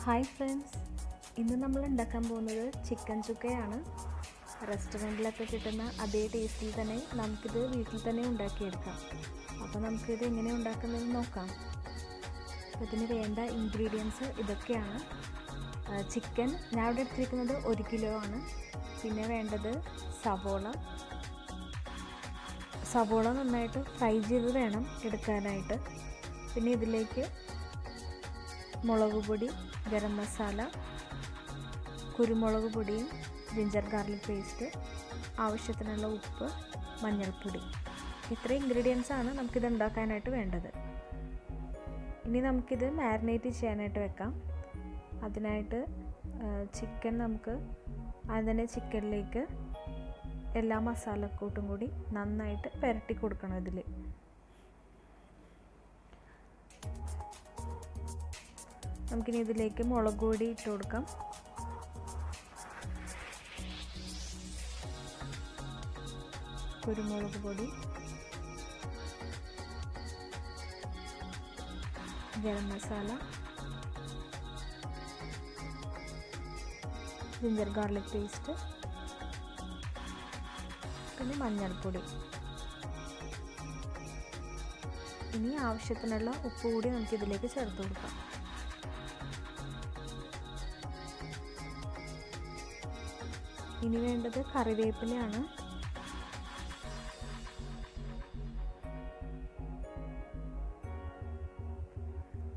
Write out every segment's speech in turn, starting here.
Hi friends, ഇന്ന് നമ്മൾ ഉണ്ടാക്കാൻ പോകുന്നത് ചിക്കൻ ചുക്കയാണ്. റെസ്റ്റോറൻറ്റിലൊക്കെ കിട്ടുന്ന അതേ ടേസ്റ്റിൽ തന്നെ നമുക്കിത് വീട്ടിൽ തന്നെ ഉണ്ടാക്കിയെടുക്കാം. അപ്പോൾ നമുക്കിത് എങ്ങനെ ഉണ്ടാക്കുന്നതെന്ന് നോക്കാം. അപ്പോൾ ഇതിന് വേണ്ട ഇൻഗ്രീഡിയൻസ് ഇതൊക്കെയാണ്. ചിക്കൻ ഞാൻ ഇവിടെ എടുത്തിരിക്കുന്നത് 1 കിലോ ആണ്. പിന്നെ വേണ്ടത് സവോള നന്നായിട്ട് ഫ്രൈ ചെയ്ത് വേണം എടുക്കാനായിട്ട്. പിന്നെ ഇതിലേക്ക് മുളക് പൊടി, ഗരം മസാല, കുരുമുളക് പൊടിയും ജിഞ്ചർ ഗാർലിക് പേസ്റ്റ്, ആവശ്യത്തിനുള്ള ഉപ്പ്, മഞ്ഞൾപ്പൊടി. ഇത്രയും ഇൻഗ്രീഡിയൻസാണ് നമുക്കിത് ഉണ്ടാക്കാനായിട്ട് വേണ്ടത്. ഇനി നമുക്കിത് മാരിനേറ്റ് ചെയ്യാനായിട്ട് വെക്കാം. അതിനായിട്ട് ചിക്കൻ നമുക്ക് അതിനെ ചിക്കനിലേക്ക് എല്ലാ മസാലക്കൂട്ടും കൂടി നന്നായിട്ട് പുരട്ടി കൊടുക്കണം. ഇതിൽ നമുക്കിനി ഇതിലേക്ക് മുളക് പൊടി ഇട്ട് കൊടുക്കാം. കുരുമുളക് പൊടി, garam masala, ginger garlic paste, പിന്നെ മഞ്ഞൾപ്പൊടി. ഇനി ആവശ്യത്തിനുള്ള ഉപ്പ് കൂടി നമുക്കിതിലേക്ക് ചേർത്ത് കൊടുക്കാം. ഇനി വേണ്ടത് കറിവേപ്പിലയാണ്.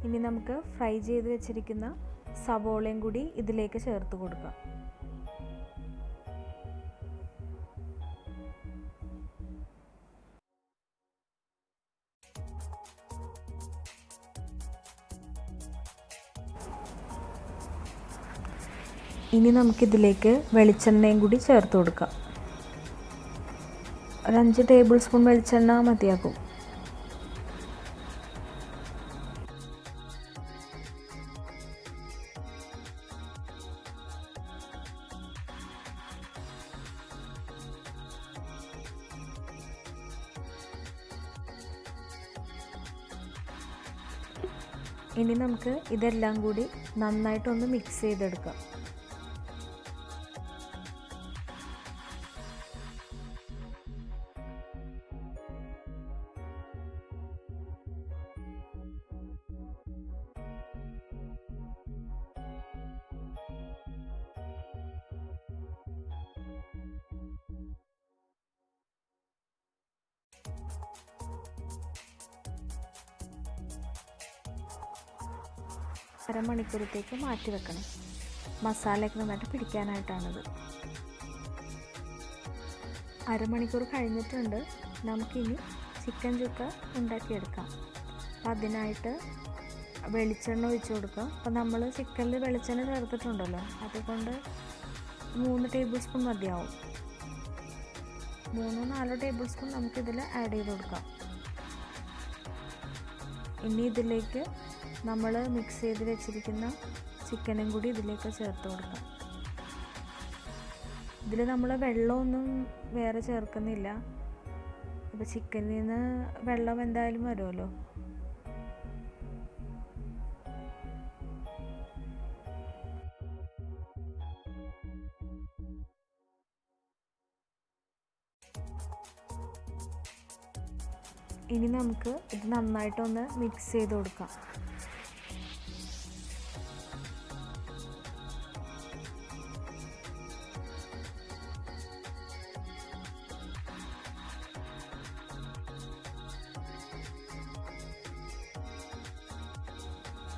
ഇനി നമുക്ക് ഫ്രൈ ചെയ്ത് വെച്ചിരിക്കുന്ന സവോളയും കൂടി ഇതിലേക്ക് ചേർത്ത് കൊടുക്കാം. ഇനി നമുക്കിതിലേക്ക് വെളിച്ചെണ്ണയും കൂടി ചേർത്ത് കൊടുക്കാം. ഒരു 5 ടേബിൾ സ്പൂൺ വെളിച്ചെണ്ണ മതിയാകും. ഇനി നമുക്ക് ഇതെല്ലാം കൂടി നന്നായിട്ടൊന്ന് മിക്സ് ചെയ്തെടുക്കാം. അരമണിക്കൂറത്തേക്ക് മാറ്റി വെക്കണം. മസാലയൊക്കെ നന്നായിട്ട് പിടിക്കാനായിട്ടാണത്. അരമണിക്കൂർ കഴിഞ്ഞിട്ടുണ്ട്. നമുക്കിനി ചിക്കൻ ചുക്ക ഉണ്ടാക്കിയെടുക്കാം. അതിനായിട്ട് വെളിച്ചെണ്ണ ഒഴിച്ച് കൊടുക്കാം. അപ്പോൾ നമ്മൾ ചിക്കനിൽ വെളിച്ചെണ്ണ ചേർത്തിട്ടുണ്ടല്ലോ, അതുകൊണ്ട് 3 ടേബിൾ സ്പൂൺ മതിയാവും. 3-4 ടേബിൾ സ്പൂൺ നമുക്കിതിൽ ആഡ് ചെയ്ത് കൊടുക്കാം. ഇനി ഇതിലേക്ക് നമ്മൾ മിക്സ് ചെയ്ത് വെച്ചിരിക്കുന്ന ചിക്കനും കൂടി ഇതിലേക്ക് ചേർത്ത് കൊടുക്കാം. ഇതിൽ നമ്മൾ വെള്ളമൊന്നും വേറെ ചേർക്കുന്നില്ല. അപ്പോൾ ചിക്കനിൽ നിന്ന് വെള്ളം എന്തായാലും വരുമല്ലോ. ഇനി നമുക്ക് ഇത് നന്നായിട്ടൊന്ന് മിക്സ് ചെയ്ത് കൊടുക്കാം.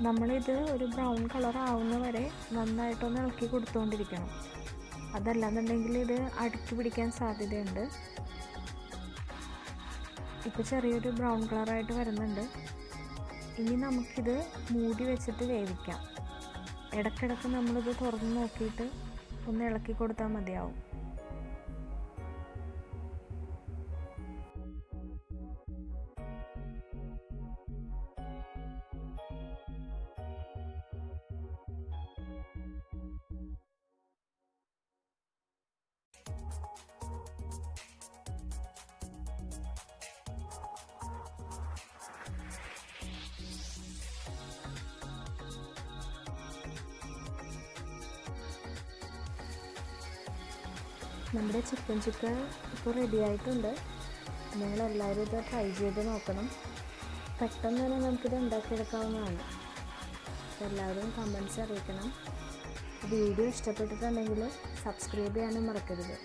നമ്മളിത് ഒരു ബ്രൗൺ കളർ ആവുന്ന വരെ നന്നായിട്ടൊന്ന് ഇളക്കി കൊടുത്തുകൊണ്ടിരിക്കണം. അതല്ലാന്നുണ്ടെങ്കിൽ ഇത് അടുക്കി പിടിക്കാൻ സാധ്യതയുണ്ട്. ഇപ്പോൾ ചെറിയൊരു ബ്രൗൺ കളറായിട്ട് വരുന്നുണ്ട്. ഇനി നമുക്കിത് മൂടി വെച്ചിട്ട് വേവിക്കാം. ഇടയ്ക്കിടയ്ക്ക് നമ്മളിത് തുറന്ന് നോക്കിയിട്ട് ഒന്ന് ഇളക്കി കൊടുത്താൽ മതിയാവും. നമ്മുടെ ചിക്കൻ ചുക്ക ഇപ്പോൾ റെഡി ആയിട്ടുണ്ട്. നിങ്ങളെല്ലാവരും ഇത് ട്രൈ ചെയ്ത് നോക്കണം. പെട്ടെന്ന് തന്നെ നമുക്കിത് ഉണ്ടാക്കിയെടുക്കാവുന്നതാണ്. എല്ലാവരും കമൻറ്റ്സ് അറിയിക്കണം. വീഡിയോ ഇഷ്ടപ്പെട്ടിട്ടുണ്ടെങ്കിൽ സബ്സ്ക്രൈബ് ചെയ്യാനും മറക്കരുത്.